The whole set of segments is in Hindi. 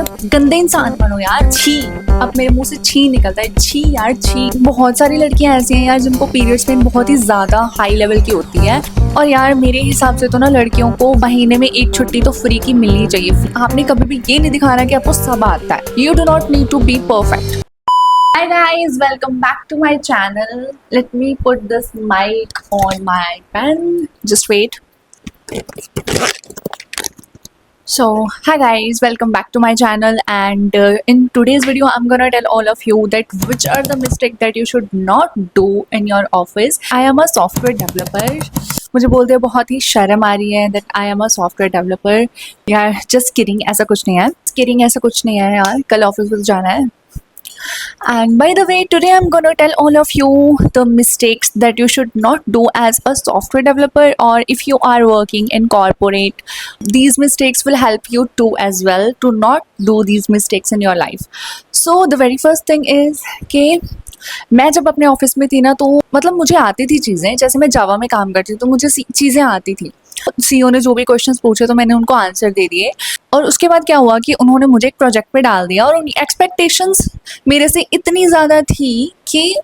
मतलब गंदे इंसान बनो यार, छी। अब मेरे मुंह से छी निकलता है, छी यार छी। बहुत सारी लड़कियां ऐसी हैं यार जिनको पीरियड्स पेन बहुत ही ज्यादा हाई लेवल की होती है। और यार मेरे हिसाब से तो ना लड़कियों को महीने में एक छुट्टी तो फ्री की मिलनी चाहिए। आपने कभी भी ये नहीं दिखाना कि आपको सब आता है। You do not need to be perfect. Hi guys, welcome back to my channel. Let me put this mic on my pen. Just wait. So, hi guys, welcome back to my channel, and in today's video I'm gonna tell all of you that which are the mistakes that you should not do in your office. I am a software developer. मुझे बोलते बहुत ही शर्म आ रही है that I am a software developer. यार just kidding, ऐसा कुछ नहीं है। kidding ऐसा कुछ नहीं है यार, कल ऑफिस में जाना है। And by the way, today I'm going to tell all of you the mistakes that you should not do as a software developer, or if you are working in corporate. These mistakes will help you too as well to not do these mistakes in your life. So the very first thing is कि मैं जब अपने ऑफिस में थी ना, तो मतलब मुझे आती थी चीज़ें। जैसे मैं जावा में काम करती थी तो मुझे चीज़ें आती थी। सीईओ ने जो भी क्वेश्चंस पूछे तो मैंने उनको आंसर दे दिए। और उसके बाद क्या हुआ कि उन्होंने मुझे एक प्रोजेक्ट पे डाल दिया, और उनकी एक्सपेक्टेशंस मेरे से इतनी ज़्यादा थी कि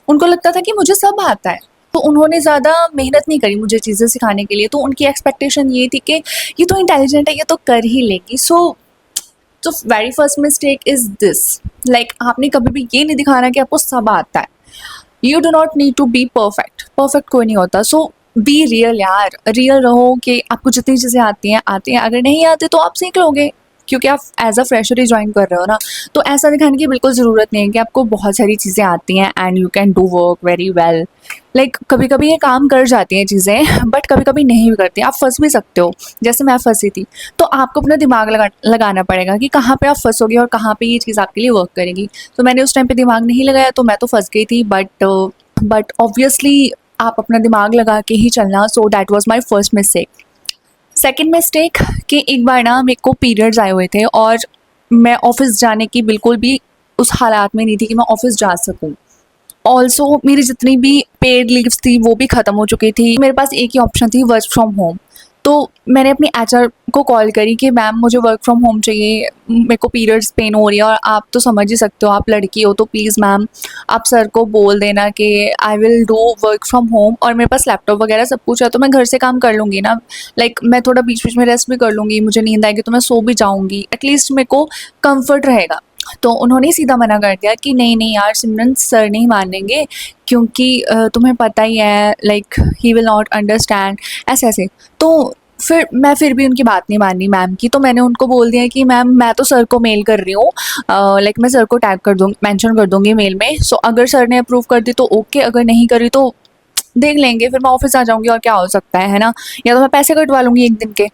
उनको लगता था कि मुझे सब आता है। तो उन्होंने ज़्यादा मेहनत नहीं करी मुझे चीज़ें सिखाने के लिए। तो उनकी एक्सपेक्टेशन ये थी कि ये तो इंटेलिजेंट है, ये तो कर ही लेगी। So very first mistake is this, like आपने कभी भी ये नहीं दिखाना कि आपको सब आता है। You do not need to be perfect. Perfect कोई नहीं होता। सो बी रियल यार, रियल रहो कि आपको जितनी चीज़ें आती हैं। अगर नहीं आती तो आप सीख लोगे, क्योंकि आप एज अ फ्रेशर ही ज्वाइन कर रहे हो ना। तो ऐसा दिखाने की बिल्कुल ज़रूरत नहीं है कि आपको बहुत सारी चीज़ें आती हैं and you can do work very well. Like कभी कभी ये काम कर जाती हैं चीज़ें, बट कभी कभी नहीं भी करती। आप फंस भी सकते हो, जैसे मैं फंसी थी। तो आपको अपना दिमाग लगाना पड़ेगा कि कहाँ पे आप फंसोगे और कहाँ पे ये चीज़ आपके लिए वर्क करेगी। तो मैंने उस टाइम पे दिमाग नहीं लगाया, तो मैं तो फंस गई थी। बट ऑब्वियसली आप अपना दिमाग लगा के ही चलना। So that was my first mistake. Second mistake कि एक बार ना मेरे को पीरियड्स आए हुए थे और मैं ऑफिस जाने की बिल्कुल भी उस हालात में नहीं थी कि मैं ऑफिस जा सकूं। ऑल्सो मेरी जितनी भी पेड लीव्स थी वो भी ख़त्म हो चुकी थी। मेरे पास एक ही ऑप्शन थी, वर्क फ्रॉम होम। तो मैंने अपनी एचआर को कॉल करी कि मैम मुझे वर्क फ्रॉम होम चाहिए, मेरे को पीरियड्स पेन हो रही है। और आप तो समझ ही सकते हो, आप लड़की हो, तो प्लीज़ मैम आप सर को बोल देना कि I will do work from home. और मेरे पास लैपटॉप वगैरह सब कुछ है, तो मैं घर से काम कर लूँगी ना। लाइक मैं थोड़ा बीच बीच में रेस्ट भी कर लूँगी, मुझे नींद आएगी तो मैं सो भी जाऊँगी। एटलीस्ट मेरे को कम्फर्ट रहेगा। तो उन्होंने सीधा मना कर दिया कि नहीं नहीं यार सिमरन, सर नहीं मानेंगे, क्योंकि तुम्हें पता ही है, like he will not understand, ऐसे ऐसे। तो फिर भी उनकी बात नहीं मानी मैम की। तो मैंने उनको बोल दिया कि मैम मैं तो सर को मेल कर रही हूँ, लाइक मैं सर को टैग कर दूँगी, मेंशन कर दूँगी मेल में। सो अगर सर ने अप्रूव कर दी तो ओके, अगर नहीं करी तो देख लेंगे, फिर मैं ऑफिस आ जाऊँगी और क्या हो सकता है ना। या तो मैं पैसे कटवा लूँगी एक दिन के।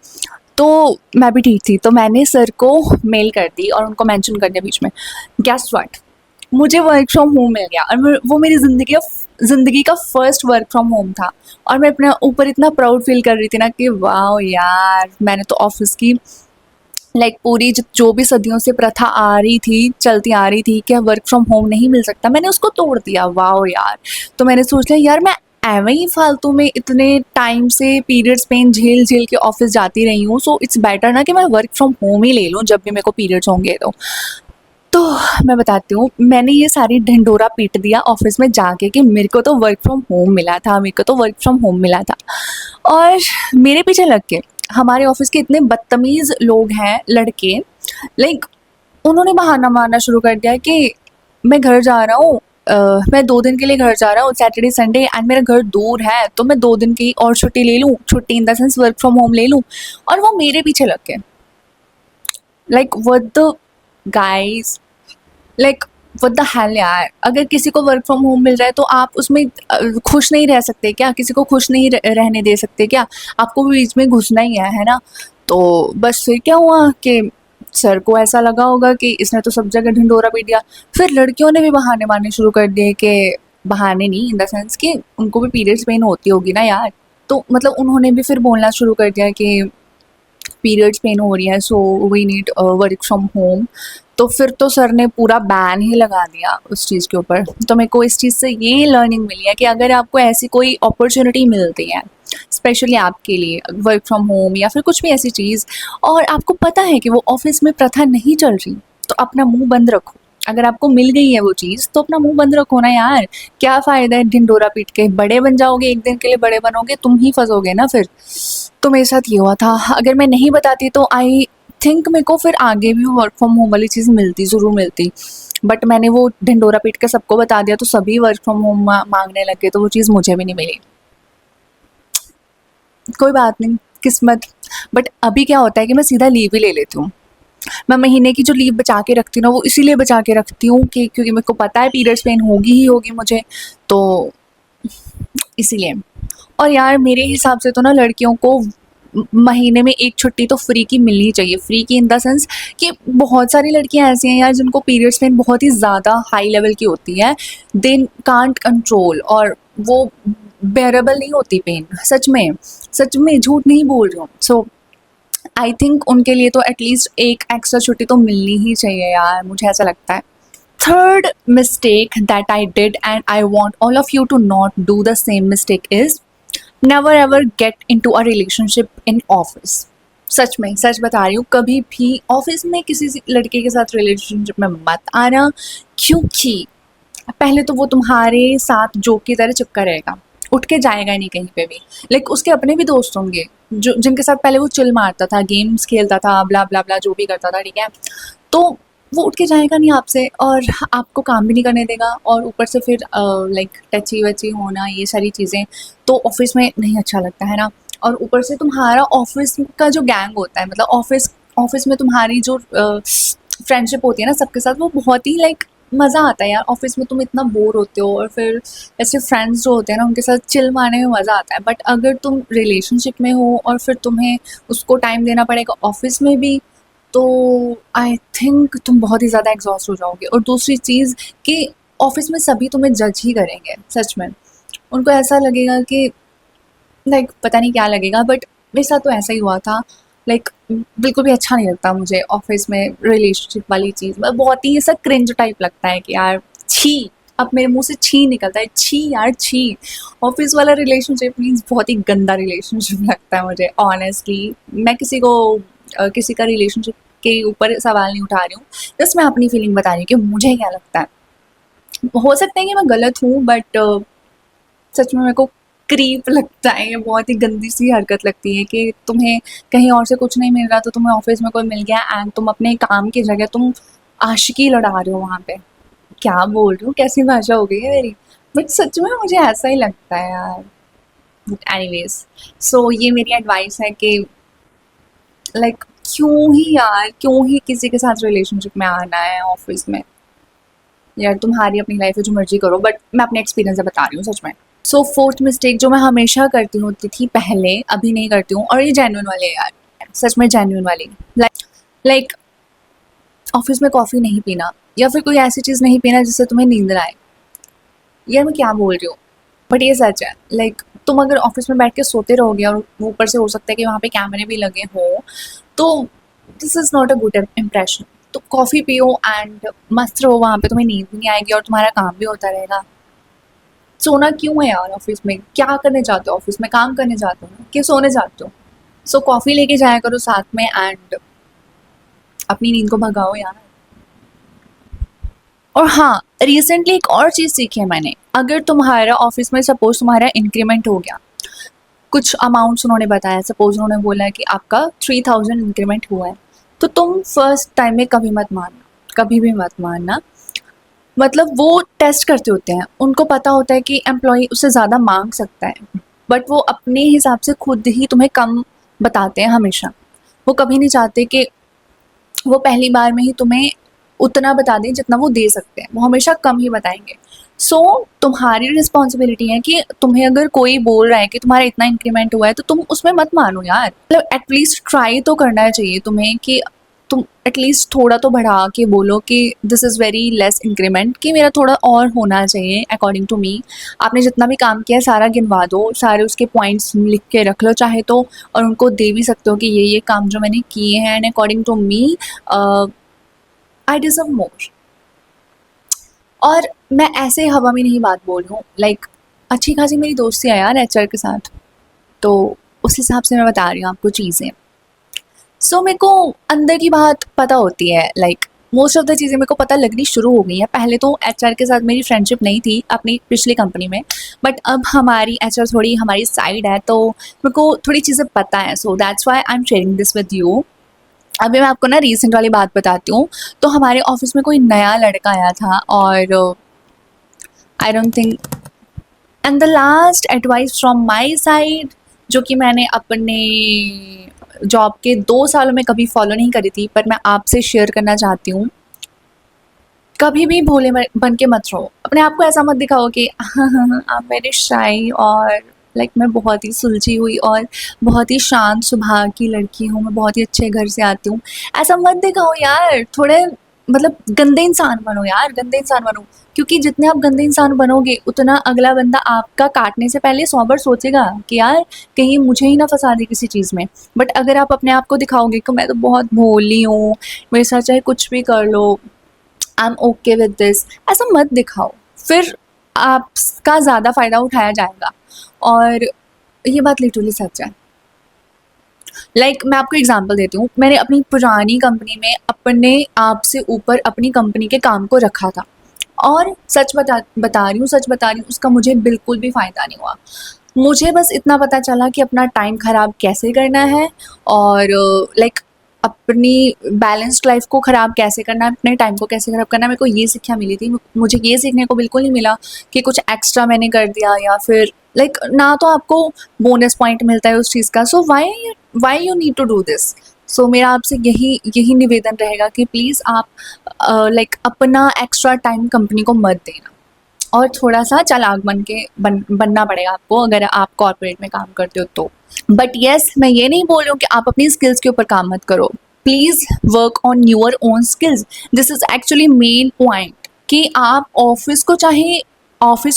तो मैं भी ठीक थी, तो मैंने सर को मेल कर दी और उनको मेंशन कर दिया बीच में। गेस व्हाट, मुझे वर्क फ्रॉम होम मिल गया। और वो मेरी ज़िंदगी का फर्स्ट वर्क फ्रॉम होम था। और मैं अपने ऊपर इतना प्राउड फील कर रही थी ना कि वाह यार, मैंने तो ऑफिस की लाइक पूरी जो भी सदियों से प्रथा आ रही थी, चलती आ रही थी कि वर्क फ्रॉम होम नहीं मिल सकता, मैंने उसको तोड़ दिया। वाह यार। तो मैंने सोच लिया यार, मैं एवं ही फालतू में इतने टाइम से पीरियड्स पेन झेल के ऑफिस जाती रही हूँ। सो इट्स बेटर ना कि मैं वर्क फ्रॉम होम ही ले लूँ जब भी मेरे को पीरियड्स होंगे। तो मैं बताती हूँ, मैंने ये सारी ढिंढोरा पीट दिया ऑफिस में जाके कि मेरे को तो वर्क फ्रॉम होम मिला था, मेरे को तो वर्क फ्रॉम होम मिला था। और मेरे पीछे लग के हमारे ऑफिस के इतने बदतमीज़ लोग हैं लड़के, लाइक उन्होंने बहाना मारना शुरू कर दिया कि मैं घर जा रहा हूँ, मैं 2 दिन के लिए घर जा रहा हूँ, सैटरडे संडे, एंड मेरा घर दूर है, तो मैं 2 दिन की और छुट्टी ले लूँ, छुट्टी in the sense work from home ले लूँ। और वो मेरे पीछे लग के, like what the guys, like what the hell यार। अगर किसी को वर्क फ्रॉम होम मिल रहा है तो आप उसमें खुश नहीं रह सकते क्या? किसी को खुश नहीं रहने दे सकते क्या? आपको भी बीच में घुसना ही है ना। तो बस फिर क्या हुआ कि सर को ऐसा लगा होगा कि इसने तो सब जगह ढिंढोरा पीट दिया। फिर लड़कियों ने भी बहाने मारने शुरू कर दिए कि बहाने नहीं, इन द सेंस कि उनको भी पीरियड्स पेन होती होगी ना यार। तो मतलब उन्होंने भी फिर बोलना शुरू कर दिया कि पीरियड्स पेन हो रही है, so we need work from home. तो फिर तो सर ने पूरा बैन ही लगा दिया उस चीज़ के ऊपर। तो मेरे को इस चीज़ से ये लर्निंग मिली है कि अगर आपको ऐसी कोई अपॉर्चुनिटी मिलती है स्पेशली आपके लिए वर्क फ्रॉम होम या फिर कुछ भी ऐसी चीज़, और आपको पता है कि वो ऑफिस में प्रथा नहीं चल रही, तो अपना मुंह बंद रखो। अगर आपको मिल गई है वो चीज़ तो अपना मुंह बंद रखो ना यार। क्या फ़ायदा है ढिंडोरा पीट के? बड़े बन जाओगे, एक दिन के लिए बड़े बनोगे, तुम ही फंसोगे ना फिर। तो मेरे साथ ये हुआ था। अगर मैं नहीं बताती तो आई थिंक मेरे को फिर आगे भी वर्क फ्रॉम होम वाली चीज़ मिलती, ज़रूर मिलती। बट मैंने वो ढिंडोरा पीट के सबको बता दिया तो सभी वर्क फ्रॉम होम मांगने लगे, तो वो चीज़ मुझे भी नहीं मिली। कोई बात नहीं, किस्मत। बट अभी क्या होता है कि मैं सीधा लीव ही ले लेती हूँ। मैं महीने की जो लीव बचा के रखती हूँ ना, वो इसीलिए बचा के रखती हूँ कि क्योंकि मेरे को पता है पीरियड्स पेन होगी ही होगी मुझे, तो इसीलिए। और यार मेरे हिसाब से तो ना लड़कियों को महीने में एक छुट्टी तो फ्री की मिलनी चाहिए। फ्री की इन द सेंस कि बहुत सारी लड़कियां ऐसी हैं यार जिनको पीरियड्स पेन बहुत ही ज़्यादा हाई लेवल की होती है, दे कांट कंट्रोल, और वो बेरेबल नहीं होती पेन। सच में झूठ नहीं बोल रही हूँ। सो आई थिंक उनके लिए तो एटलीस्ट एक एक्स्ट्रा छुट्टी तो मिलनी ही चाहिए यार, मुझे ऐसा लगता है। Third mistake that I did, and I want all of you to not do the same mistake, is never ever get into a relationship in office. सच में, सच बता रही हूँ, कभी भी ऑफिस में किसी लड़के के साथ रिलेशनशिप में मत आना। क्योंकि पहले तो वो तुम्हारे साथ जोक की तरह चिपका रहेगा, उठ के जाएगा ही नहीं कहीं पे भी। लाइक उसके अपने भी दोस्त होंगे जो जिनके साथ पहले वो चिल मारता था, गेम्स खेलता था, ब्ला ब्ला ब्ला जो भी करता था, ठीक है। तो वो उठ के जाएगा नहीं आपसे, और आपको काम भी नहीं करने देगा, और ऊपर से फिर लाइक टची वची होना, ये सारी चीज़ें तो ऑफिस में नहीं अच्छा लगता है ना। और ऊपर से तुम्हारा ऑफिस का जो गैंग होता है, मतलब ऑफिस ऑफिस में तुम्हारी जो फ्रेंडशिप होती है ना सबके साथ, वो बहुत ही लाइक मज़ा आता है यार। ऑफिस में तुम इतना बोर होते हो, और फिर ऐसे फ्रेंड्स जो होते हैं ना उनके साथ चिल मारने में मज़ा आता है। बट अगर तुम रिलेशनशिप में हो और फिर तुम्हें उसको टाइम देना पड़ेगा ऑफिस में भी, तो आई थिंक तुम बहुत ही ज़्यादा एग्जॉस्ट हो जाओगे। और दूसरी चीज़ कि ऑफिस में सभी तुम्हें जज ही करेंगे, सच में। उनको ऐसा लगेगा कि लाइक पता नहीं क्या लगेगा, बट मेरे साथ तो ऐसा ही हुआ था। लाइक बिल्कुल भी अच्छा नहीं लगता मुझे ऑफिस में रिलेशनशिप वाली चीज़। बहुत ही ऐसा क्रिंज टाइप लगता है कि यार छी, अब मेरे मुंह से छी निकलता है, छी यार छी। ऑफिस वाला रिलेशनशिप मीन्स बहुत ही गंदा रिलेशनशिप लगता है मुझे ऑनेस्टली। मैं किसी को किसी का रिलेशनशिप के ऊपर सवाल नहीं उठा रही हूँ, जस्ट मैं अपनी फीलिंग बता रही हूँ कि मुझे क्या लगता है। हो सकता है कि मैं गलत हूँ, बट सच में मेरे को क्रीप लगता है, ये बहुत ही गंदी सी हरकत लगती है कि तुम्हें कहीं और से कुछ नहीं मिल रहा तो तुम्हें ऑफिस में कोई मिल गया, एंड तुम अपने काम की जगह तुम आशिकी लड़ा रहे हो वहाँ पे। क्या बोल रही हूँ, कैसी भाषा हो गई है मेरी, बट सच में मुझे ऐसा ही लगता है यार। एनीवेज, सो ये मेरी एडवाइस है कि लाइक क्यों ही यार, क्यों ही किसी के साथ रिलेशनशिप में आना है ऑफिस में। यार तुम्हारी अपनी लाइफ है, जो मर्जी करो, बट मैं अपने एक्सपीरियंस से बता रही हूँ सच में। सो फोर्थ मिस्टेक जो मैं हमेशा करती होती थी पहले, अभी नहीं करती हूँ, और ये जेन्युइन वाली है यार, सच में जेन्युइन वाली। लाइक ऑफिस में कॉफ़ी नहीं पीना, या फिर कोई ऐसी चीज़ नहीं पीना जिससे तुम्हें नींद ना आए। यार मैं क्या बोल रही हूँ, बट ये सच है। लाइक तुम अगर ऑफिस में बैठ के सोते रहोगे, और ऊपर से हो सकता है कि वहाँ पे कैमरे भी लगे हों, तो this is not a good impression. तो कॉफ़ी पियो एंड मस्त रहो वहाँ पे, तुम्हें नींद भी नहीं आएगी और तुम्हारा काम भी होता रहेगा। सोना क्यों है यार ऑफिस में? क्या करने जाते हो ऑफिस में? काम करने जाते हो ना, कि सोने जाते हो? सो कॉफ़ी लेके जाया करो साथ में, एंड अपनी नींद को भगाओ यार। और हाँ, रिसेंटली एक और चीज़ सीखी है मैंने। अगर तुम्हारा ऑफिस में सपोज तुम्हारा इंक्रीमेंट हो गया, कुछ अमाउंट्स उन्होंने बताया, सपोज उन्होंने बोला है कि आपका 3000 इंक्रीमेंट हुआ है, तो तुम फर्स्ट टाइम में कभी मत मानना, कभी भी मत मानना। मतलब वो टेस्ट करते होते हैं, उनको पता होता है कि एम्प्लॉय उससे ज़्यादा मांग सकता है, बट वो अपने हिसाब से खुद ही तुम्हें कम बताते हैं हमेशा। वो कभी नहीं चाहते कि वो पहली बार में ही तुम्हें उतना बता दें जितना वो दे सकते हैं, वो हमेशा कम ही बताएंगे। सो तुम्हारी रिस्पॉन्सिबिलिटी है कि तुम्हें अगर कोई बोल रहा है कि तुम्हारा इतना इंक्रीमेंट हुआ है, तो तुम उसमें मत मानो यार। मतलब एटलीस्ट ट्राई तो करना चाहिए तुम्हें कि तुम एटलीस्ट थोड़ा तो बढ़ा के बोलो कि this is very less increment, कि मेरा थोड़ा और होना चाहिए अकॉर्डिंग टू मी। आपने जितना भी काम किया है सारा गिनवा दो, सारे उसके पॉइंट्स लिख के रख लो चाहे तो, और उनको दे भी सकते हो कि ये काम जो मैंने किए हैं, and according to me I deserve more. और मैं ऐसे हवा में नहीं बात बोल रही हूँ, लाइक अच्छी खासी मेरी दोस्ती है यार एचआर के साथ। तो उस हिसाब से मैं बता रही हूँ आपको चीज़ें। सो मेरे को अंदर की बात पता होती है, लाइक मोस्ट ऑफ द चीज़ें मेरे को पता लगनी शुरू हो गई हैं। पहले तो एचआर के साथ मेरी फ्रेंडशिप नहीं थी अपनी पिछली कंपनी में, बट अब हमारी एचआर थोड़ी हमारी साइड है, तो मेरे को थोड़ी चीज़ें पता है। So that's why I am sharing this with you. अभी मैं आपको ना रीसेंट वाली बात बताती हूँ। तो हमारे ऑफिस में कोई नया लड़का आया था, और I don't think, and the last advice from my side, जो कि मैंने अपने जॉब के 2 सालों में कभी फॉलो नहीं करी थी, पर मैं आपसे शेयर करना चाहती हूँ। कभी भी भोले बन के मत रहो। अपने आप को ऐसा मत दिखाओ कि हाँ हाँ हाँ आप वेरी शाई, और लाइक मैं बहुत ही सुलझी हुई और बहुत ही शांत स्वभाव की लड़की हूँ, मैं बहुत ही अच्छे घर से आती हूँ। ऐसा मत दिखाओ यार, थोड़े मतलब गंदे इंसान बनो यार, गंदे इंसान बनो। क्योंकि जितने आप गंदे इंसान बनोगे, उतना अगला बंदा आपका काटने से पहले 100 बार सोचेगा कि यार कहीं मुझे ही ना फंसा दे किसी चीज़ में। बट अगर आप अपने आप को दिखाओगे कि मैं तो बहुत भोली हूँ, मेरे साथ चाहे कुछ भी कर लो, I am okay with this, ऐसा मत दिखाओ। फिर आपका ज़्यादा फ़ायदा उठाया जाएगा, और ये बात लिटरली सच है। मैं आपको एग्जांपल देती हूँ। मैंने अपनी पुरानी कंपनी में अपने आप से ऊपर अपनी कंपनी के काम को रखा था, और सच बता रही हूँ, सच बता रही हूँ, उसका मुझे बिल्कुल भी फ़ायदा नहीं हुआ। मुझे बस इतना पता चला कि अपना टाइम ख़राब कैसे करना है, और अपनी बैलेंस्ड लाइफ को ख़राब कैसे करना है, अपने टाइम को कैसे ख़राब करना है, मेरे को ये शिक्षा मिली थी। मुझे ये सीखने को बिल्कुल नहीं मिला कि कुछ एक्स्ट्रा मैंने कर दिया, या फिर ना तो आपको बोनस पॉइंट मिलता है उस चीज़ का। So why you need to do this. So मेरा आपसे यही निवेदन रहेगा कि प्लीज़ आप अपना एक्स्ट्रा टाइम कंपनी को मत देना, और थोड़ा-सा चालाक बनना पड़ेगा आपको अगर आप कॉर्पोरेट में काम करते हो तो। बट येस, मैं ये नहीं बोल रही हूँ कि आप अपनी स्किल्स के ऊपर काम मत करो। Please work on your own skills. This is actually main point, कि आप ऑफ़िस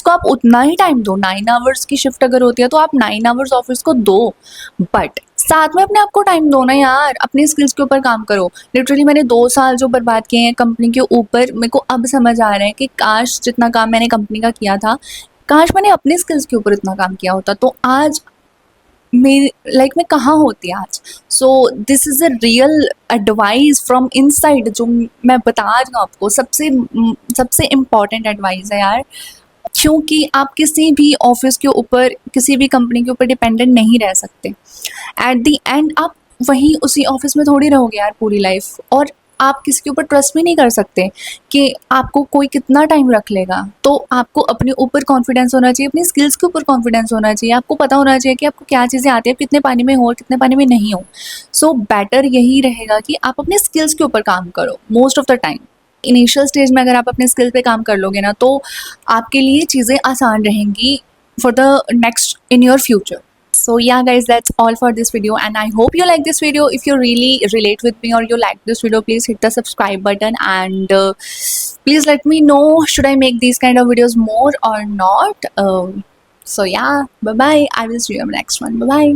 को आप उतना ही टाइम दो। 9 आवर्स की शिफ्ट अगर होती है तो आप 9 आवर्स ऑफ़िस को दो, बट साथ में अपने आप को टाइम दो ना यार, अपनी स्किल्स के ऊपर काम करो। लिटरली मैंने 2 साल जो बर्बाद किए हैं कंपनी के ऊपर, मेरे को अब समझ आ रहा है कि काश जितना काम मैंने कंपनी का किया था, काश मैंने अपने स्किल्स के ऊपर इतना काम किया होता, तो आज मेरी मैं कहाँ होती आज। So this is a real advice from inside, जो मैं बता रही हूँ आपको। सबसे इम्पॉर्टेंट एडवाइस है यार, क्योंकि आप किसी भी ऑफिस के ऊपर, किसी भी कंपनी के ऊपर डिपेंडेंट नहीं रह सकते। एट द एंड आप वहीं उसी ऑफिस में थोड़ी रहोगे यार पूरी लाइफ, और आप किसी के ऊपर ट्रस्ट भी नहीं कर सकते कि आपको कोई कितना टाइम रख लेगा। तो आपको अपने ऊपर कॉन्फिडेंस होना चाहिए, अपनी स्किल्स के ऊपर कॉन्फिडेंस होना चाहिए। आपको पता होना चाहिए कि आपको क्या चीज़ें आती हैं, आप कितने पानी में हो और कितने पानी में नहीं हो। सो बेटर यही रहेगा कि आप अपने स्किल्स के ऊपर काम करो most of the time. Initial stage में अगर आप अपने स्किल पे काम कर लोगे ना, तो आपके लिए चीज़ें आसान रहेंगी for the next in your future. So yeah guys, that's all for this video, and I hope you like this video. If you really relate with me or you like this video, please hit the subscribe button, and please let me know, should I make these kind of videos more or not. So yeah, bye bye, I will see you in the next one. Bye bye.